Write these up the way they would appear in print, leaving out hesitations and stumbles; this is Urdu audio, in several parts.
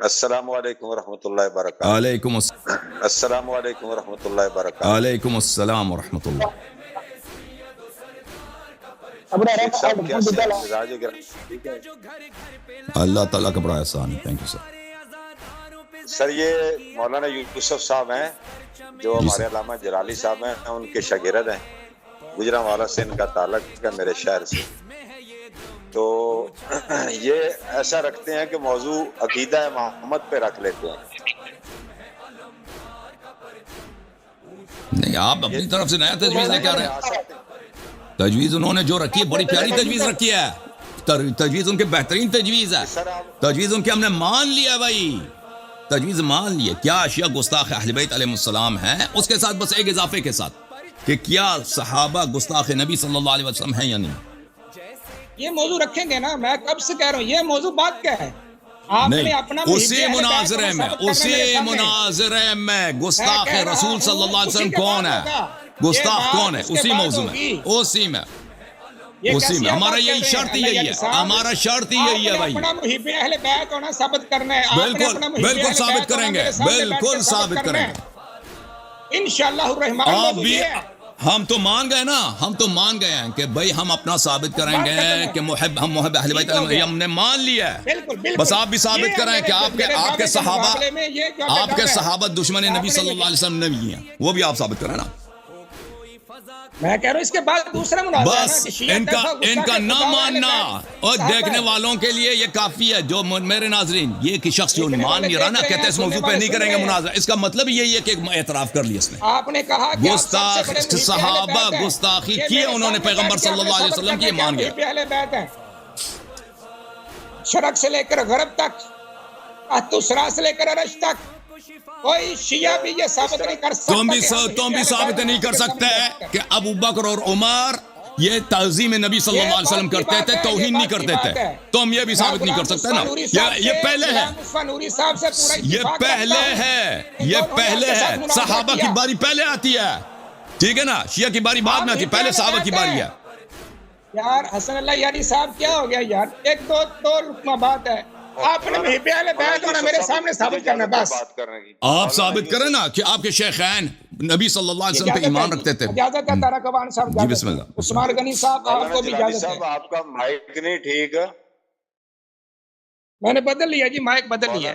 السلام علیکم ورحمۃ اللہ وبرکاتہ. علیکم السلام علیکم ورحمۃ اللہ وبرکاتہ. علیکم السلام ورحمۃ اللہ. شیخ صاحب کیسے ہیں؟ مزاج گرم ٹھیک ہے؟ اللہ تعالیٰ کا بڑا احسان ہے. Thank you sir. سر یہ مولانا یوسف صاحب ہیں جو ہمارے علامہ جلالی صاحب ہیں، ان کے شاگرد ہیں. گجرانوالہ سے ان کا تعلق ہے، میرے شہر سے. تو یہ ایسا رکھتے ہیں کہ موضوع عقیدہ محمد پہ رکھ لیتے ہیں. نہیں، آپ اپنی طرف سے نیا تجویز لے کے آ رہے ہیں. تجویز انہوں نے جو رکھی ہے بڑی پیاری تجویز رکھی ہے. تجویز ان کے بہترین تجویز ہے. تجویز ان کے ہم نے مان لیا بھائی. تجویز مان لیے. کیا اشیاء گستاخ اہل بیت علیہ السلام ہیں، اس کے ساتھ بس ایک اضافے کے ساتھ کہ کیا صحابہ گستاخ نبی صلی اللہ علیہ وسلم ہیں یا نہیں. یہ موضوع رکھیں گے نا. میں کب سے کہہ رہا ہوں یہ موضوع بات کیا ہے. آپ نے نہیں، اپنا اسی مناظرے میں گستاخ رسول صلی اللہ علیہ وسلم کون ہے، گستاخ کون ہے، اسی موضوع میں اسی میں ہمارا یہی شرط یہی ہے. ہمارا شرط یہی ہے بھائی. اپنا محب اہل بیت ہونا ثابت کرنا ہے. بالکل ثابت کریں گے. بالکل ثابت کریں گے انشاءاللہ الرحمن. آپ بھی. ہم تو مان گئے نا، ہم تو مان گئے ہیں کہ بھائی ہم اپنا ثابت کریں گے کہ ہم محب اہل بیت ہم نے مان لیا ہے. بس آپ بھی ثابت کریں کہ آپ کے صحابہ دشمن نبی صلی اللہ علیہ وسلم نہیں ہیں. وہ بھی آپ ثابت کریں نا. میں کہہ رہا ہوں اس کے بعد دوسرا مناظرہ بس ان کا نہ ماننا اور دیکھنے والوں کے لیے یہ کافی ہے. جو میرے ناظرین، یہ کہ شخص جو مان نہیں رہا نا، کہتے ہیں اس موضوع پہ نہیں کریں گے مناظرہ، اس کا مطلب یہی ہے کہ اعتراف کر لیا اس نے. آپ نے کہا کہ گستاخ صحابہ گستاخی کی انہوں نے پیغمبر صلی اللہ علیہ وسلم کی، مان گیا. شرق سے لے کر غرب تک، اتسرا سے لے کر عرش تک، کوئی شیعہ بھی یہ ثابت نہیں کر سکتا. تم بھی ثابت نہیں کر سکتے کہ ابو بکر اور عمر یہ تعظیم نبی صلی اللہ علیہ وسلم کرتے تھے، توہین نہیں کرتے تھے. تم یہ بھی ثابت نہیں کر سکتے نا. یہ پہلے ہے، یہ پہلے ہے. صحابہ کی باری پہلے آتی ہے، ٹھیک ہے نا. شیعہ کی باری بعد میں آتی ہے، پہلے صحابہ کی باری ہے. یار حسن اللہ یاری صاحب کیا ہو گیا یار. ایک دو رکمہ بات ہے. آپ نے محب اہل بیت ہونا میرے سامنے ثابت کرنا. بس آپ ثابت کریں نا کہ آپ کے شیخین نبی صلی اللہ علیہ وسلم پہ ایمان رکھتے تھے. اجازت ہے تارا کبان صاحب. جی بسم اللہ. عثمان غنی صاحب آپ کو بھی اجازت ہے. آپ کا مائک نہیں ٹھیک ہے. میں نے بدل لیا جی، مائک بدل لیا.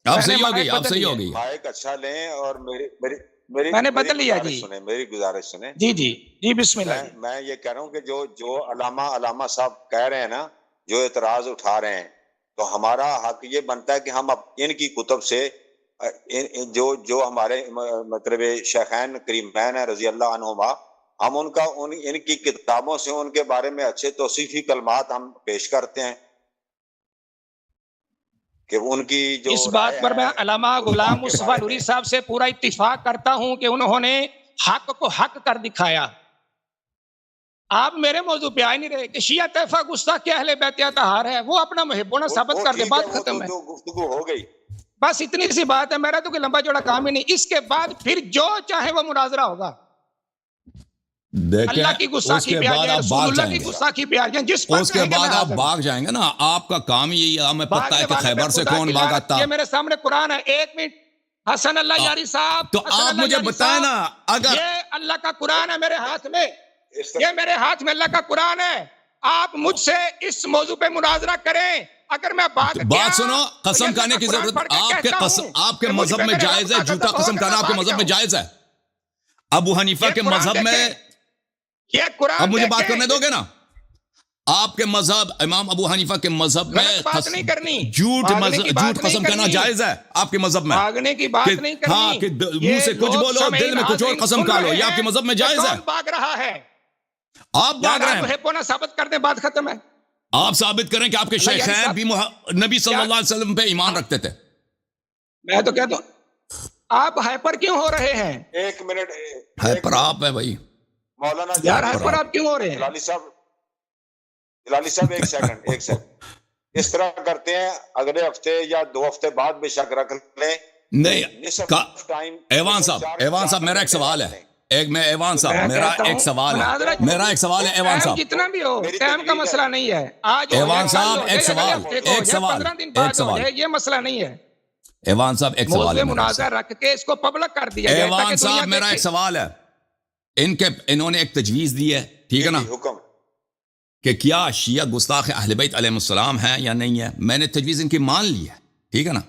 آپ صحیح ہو گئی، آپ صحیح ہو گئی. مائک اچھا لیں اور میری میں نے بدل لیا جی. میری گزارش سنیں. جی بسم اللہ. میں یہ کہہ رہا ہوں کہ جو علامہ صاحب کہہ رہے ہیں نا، جو اعتراض اٹھا رہے ہیں، تو ہمارا حق یہ بنتا ہے کہ ہم ان کی کتب سے جو ہمارے مطلب شیخین کریمین ہیں رضی اللہ عنہما، ہم ان کی کتابوں سے ان کے بارے میں اچھے توصیفی کلمات ہم پیش کرتے ہیں کہ ان کی جو اس بات پر میں علامہ غلام مصطفیٰ نوری صاحب سے پورا اتفاق کرتا ہوں کہ انہوں نے حق کو حق کر دکھایا. آپ میرے موضوع پہ آئے نہیں رہے کہ شیعہ طائفہ گستاخ اہل بیت طہار ہے. وہ اپنا محب ہونا ثابت کر دے، بات ختم ہے. گفتگو ہو گئی. بس اتنی سی بات ہے. میرا تو کوئی لمبا چوڑا کام ہی نہیں. اس کے بعد پھر جو چاہے وہ مناظرہ ہوگا. اللہ کی گستاخی پہ آ جائیں، رسول اللہ کی گستاخی پہ آ جائیں. اس کے بعد آپ بھاگ جائیں گے نا. آپ کا کام یہی ہے. ہمیں پتہ ہے کہ خیبر سے کون بھاگا. یہ میرے سامنے قرآن ہے. ایک منٹ حسن اللہ یاری صاحب، تو آپ مجھے بتائیں نا. اگر یہ اللہ کا قرآن ہے میرے ہاتھ میں، یہ میرے ہاتھ میں اللہ کا قرآن ہے. آپ مجھ سے اس موضوع پہ مناظرہ کریں. اگر میں بات سنو، قسم کھانے کی ضرورت آپ کے مذہب میں جائز ہے. جھوٹا قسم کھانا آپ کے مذہب میں جائز ہے. ابو حنیفہ کے مذہب میں، اب مجھے بات کرنے دو گے نا. آپ کے مذہب، امام ابو حنیفہ کے مذہب میں جھوٹ قسم کھانا جائز ہے. آپ کے مذہب میں بھاگنے کی بات نہیں کرنی. ہاں کہ منہ سے کچھ بولو، دل میں کچھ اور قسم کھا لو. یہ آپ کے مذہب میں جائز ہے. بھاگ رہا ہے. آپ بھاگ رہے ہیں. ثابت کر دیں، بات ختم ہے. آپ ثابت کریں کہ آپ کے شیخین بھی نبی صلی اللہ علیہ وسلم پہ ایمان رکھتے تھے. میں تو کہتا ہوں آپ ہائپر کیوں ہو رہے ہیں؟ ایک منٹ. ہائپر آپ ہے بھائی مولانا یار. ہائپر آپ کیوں ہو رہے ہیں؟ جلالی صاحب ایک سیکنڈ. اس طرح کرتے ہیں، اگلے ہفتے یا 2 ہفتے بعد بے شک رکھ لیں. نہیں ایوان صاحب میرا ایک سوال ہے. ایک میں ایوان صاحب میں میرا کہتا ایک ہوں، سوال مناظرہ ہے، میرا ایک سوال ہے ایوان ٹائم صاحب، جتنا بھی ہو میری ٹائم کا تقریر ہے۔ مسئلہ نہیں ہے، آج ہو ایوان جائے، صاحب کل ہو ایک جائے، سوال، اگلے ہفتے کو ہو ایک جائے، سوال، 15 دن ایک بعد ہو سوال، جائے، یہ مسئلہ نہیں ہے۔ ایوان صاحب ایک سوال موضوع ہے میرا آپ سے۔ مناظرہ رکھ کے اس کو پبلک کر دیا جائے ایوان تاکہ دنیا صاحب میرا ایک دیکھے۔ سوال ہے، انہوں نے ایک تجویز دی ہے، ٹھیک ہے نا، جی، حکم کہ کیا شیعہ گستاخ اہل بیت علیہ السلام ہیں یا نہیں ہے؟ میں نے تجویز ان کی مان لی ہے، ٹھیک ہے نا،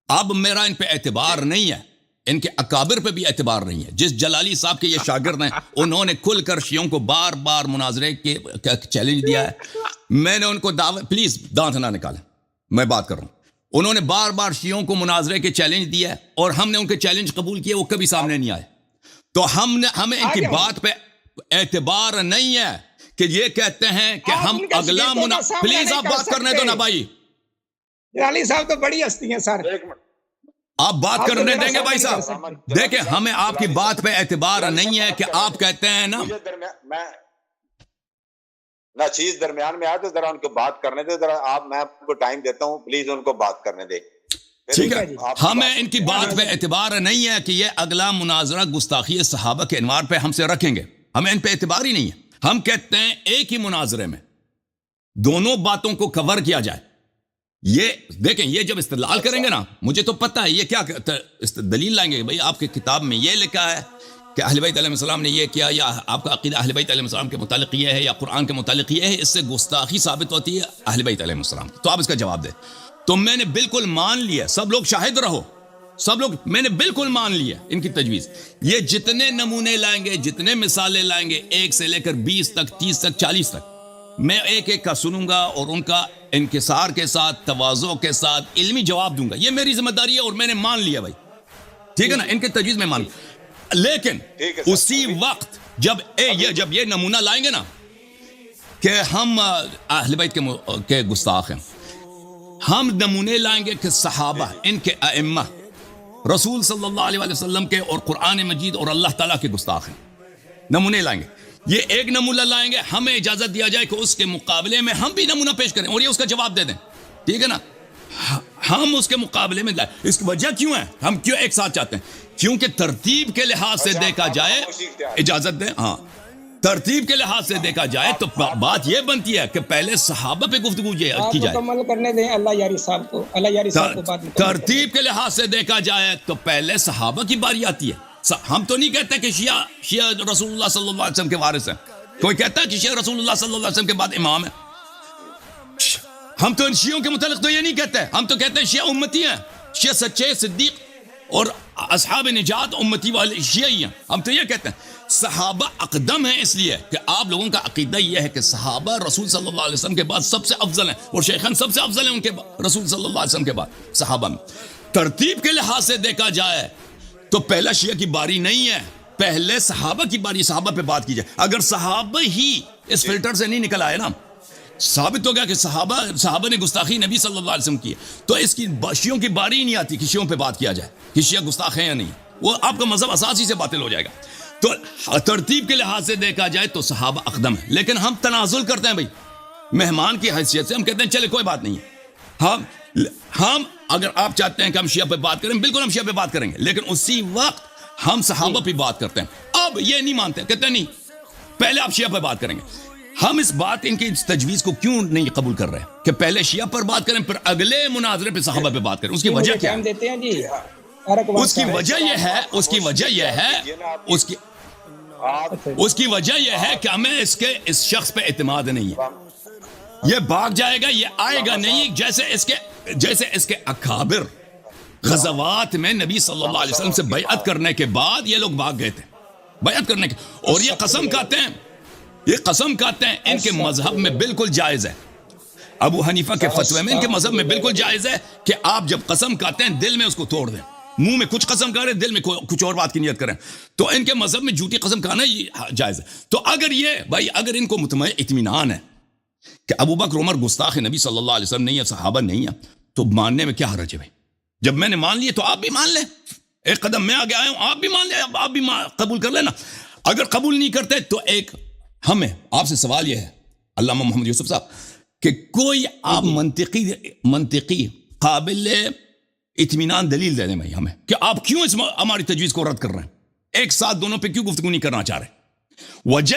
اب میرا ان پہ اعتبار نہیں ہے، ان کے اکابر پہ بھی اعتبار نہیں ہے۔ جس جلالی صاحب کے یہ شاگرد ہیں، انہوں نے کھل کر شیعوں کو بار بار مناظرے کے چیلنج دیا ہے، میں نے ان کو دعوت، پلیز دانت نہ نکالیں، میں بات کر رہا ہوں، انہوں نے بار بار شیعوں کو مناظرے کے چیلنج دیا ہے اور ہم نے ان کے چیلنج قبول کیے، وہ کبھی سامنے نہیں آئے، تو ہمیں ان کی بات پہ اعتبار نہیں ہے کہ یہ کہتے ہیں کہ آپ ہم ان کے اگلا سپیکر کا سامنا پلیز نہیں آپ کر بات کرنے دو نا سکتے۔ بھائی، جلالی صاحب تو بڑی ہستی ہیں سر، ایک منٹ آپ بات آپ کرنے میرا دیں گے سوال بھائی نہیں کر صاحب؟ سکتے۔ دیکھیں ہمیں آپ کی بات پہ اعتبار نہیں ہے کہ آپ کہتے ہیں نا، مجھے میں نہ چیز درمیان میں آئے تو ذرا ان کو بات کرنے دے، ذرا آپ، میں آپ کو ٹائم دیتا ہوں، پلیز ان کو بات کرنے دے۔ ٹھیک ہے، آپ ہمیں ان کی بات پہ اعتبار نہیں ہے کہ یہ اگلا مناظرہ گستاخی صحابہ کے عنوان پہ ہم سے رکھیں گے، ہمیں ان پہ اعتبار ہی نہیں ہے، ہم کہتے ہیں ایک ہی مناظرے میں دونوں باتوں کو کور کیا جائے۔ یہ دیکھیں، یہ جب استدلال کریں گے نا، مجھے تو پتہ ہے یہ کیا دلیل لائیں گے، بھئی آپ کے کتاب میں یہ لکھا ہے کہ اہل بیت علیہ السلام نے یہ کیا، یا آپ کا عقیدہ اہل بیت علیہ السلام کے متعلق یہ ہے، یا قرآن کے متعلق یہ ہے، اس سے گستاخی ثابت ہوتی ہے اہل بیت علیہ السلام، تو آپ اس کا جواب دیں۔ تو میں نے بالکل مان لیا، سب لوگ شاہد رہو، سب لوگ، میں نے بالکل مان لیا ان کی تجویز، یہ جتنے نمونے لائیں گے، جتنے مثالیں لائیں گے، 1 سے لے کر 20 تک، 30 تک، 40 تک، میں ایک ایک کا سنوں گا اور ان کا انکسار کے ساتھ، تواضع کے ساتھ علمی جواب دوں گا، یہ میری ذمہ داری ہے اور میں نے مان لیا بھائی، ٹھیک ہے نا، ان کے تجویز میں مان، لیکن اسی وقت جب یہ نمونہ لائیں گے نا کہ ہم اہل بیت کے گستاخ ہیں، ہم نمونے لائیں گے کہ صحابہ، ان کے ائمہ، رسول صلی اللہ علیہ وسلم کے اور قرآن مجید اور اللہ تعالیٰ کے گستاخ ہیں، نمونے لائیں گے، یہ ایک نمونہ لائیں گے، ہمیں اجازت دیا جائے کہ اس کے مقابلے میں ہم بھی نمونہ پیش کریں اور یہ اس کا جواب دے دیں، ٹھیک ہے نا، ہم اس کے مقابلے میں لائیں، اس کی وجہ کیوں ہے، ہم کیوں ایک ساتھ چاہتے ہیں، کیونکہ ترتیب کے لحاظ سے دیکھا جائے، اجازت دیں، ہاں، ترتیب کے لحاظ سے دیکھا جائے تو بات یہ بنتی ہے کہ پہلے صحابہ پہ گفتگو کی جائے، مکمل کرنے دیں اللہ یاری صاحب کو، اللہ یاری صاحب کو بات ترتیب کے لحاظ سے دیکھا جائے تو پہلے صحابہ کی باری آتی ہے۔ ہم تو نہیں کہتے کہ شیعہ رسول اللہ صلی اللہ علیہ وسلم کے وارث ہیں، کوئی کہتا ہے کہ شیعہ رسول اللہ صلی اللہ علیہ وسلم کے بعد امام ہے، ہم تو ان شیعوں کے متعلق تو یہ نہیں کہتے، ہم تو کہتے ہیں شیعہ امتی ہیں، شیعہ سچے صدیق اور اصحاب نجات امتی والے شیعہ ہی ہیں، ہم تو یہ کہتے ہیں۔ صحابہ اقدم ہیں اس لیے کہ آپ لوگوں کا عقیدہ یہ ہے کہ صحابہ رسول صلی اللہ علیہ وسلم کے بعد سب سے افضل ہیں اور شیخان سب سے افضل ہیں ان کے رسول صلی اللہ علیہ وسلم کے بعد صحابہ میں۔ ترتیب کے لحاظ سے دیکھا جائے تو پہلا شیعہ کی باری نہیں ہے، پہلے صحابہ کی باری، صحابہ پہ بات کی جائے۔ اگر صحابہ ہی اس فلٹر سے نہیں نکل آئے نا، ثابت ہو گیا کہ صحابہ نے گستاخی نبی صلی اللہ علیہ وسلم کی ہے، تو اس کی شیعوں کی باری ہی نہیں آتی کہ شیعوں پہ بات کیا جائے کہ شیعہ گستاخ ہیں یا نہیں، وہ آپ کا مذہب اساسی سے باطل ہو جائے گا۔ تو ترتیب کے لحاظ سے دیکھا جائے تو صحابہ اقدم ہیں، لیکن ہم تنازل کرتے ہیں بھائی، مہمان کی حیثیت سے ہم کہتے ہیں چلے کوئی بات نہیں ہے، ہم اگر آپ چاہتے ہیں کہ ہم شیعہ پہ بات کریں، بالکل ہم شیعہ پہ بات کریں گے، لیکن اسی وقت ہم صحابہ پہ بات کرتے ہیں۔ اب یہ نہیں مانتے، کہتے ہیں نہیں پہلے آپ شیعہ پہ بات کریں گے۔ ہم اس بات، ان کی اس تجویز کو کیوں نہیں قبول کر رہے کہ پہلے شیعہ پر بات کریں پھر اگلے مناظرے پہ صحابہ پہ بات کریں؟ اس کی وجہ کیا ہے؟ دیتے ہیں جی، اس کی وجہ یہ ہے اس کی وجہ یہ ہے کہ ہمیں اس شخص پہ اعتماد نہیں ہے، یہ بھاگ جائے گا، یہ آئے گا نہیں، جیسے اس کے اکابر غزوات میں نبی صلی اللہ علیہ وسلم سے بیعت کرنے کے بعد یہ لوگ بھاگ گئے تھے بیعت کرنے کے، اور یہ قسم کھاتے ہیں ان کے مذہب میں بالکل جائز ہے، ابو حنیفہ کے فتوے میں ان کے مذہب میں بالکل جائز ہے کہ آپ جب قسم کھاتے ہیں دل میں اس کو توڑ دیں، منہ میں کچھ قسم کھا رہے دل میں کچھ اور بات کی نیت کریں، تو ان کے مذہب میں جھوٹی قسم کھانا جائز ہے۔ تو اگر ان کو اطمینان ہے کہ ابو بکر عمر گستاخ نبی صلی اللہ علیہ وسلم نہیں ہے، صحابہ نہیں ہے، تو ماننے میں کیا حرج ہے بھائی؟ جب میں نے مان لیے تو آپ بھی مان لیں، ایک قدم میں آگے آیا ہوں، آپ بھی مان لیں، آپ بھی قبول کر لینا۔ اگر قبول نہیں کرتے تو ہمیں آپ سے سوال یہ ہے علامہ محمد یوسف صاحب کہ کوئی آپ منطقی قابل اطمینان دلیل دے دیں بھائی ہمیں کہ آپ کیوں ہماری تجویز کو رد کر رہے ہیں، ایک ساتھ دونوں پہ کیوں گفتگو نہیں کرنا چاہ رہے؟ وجہ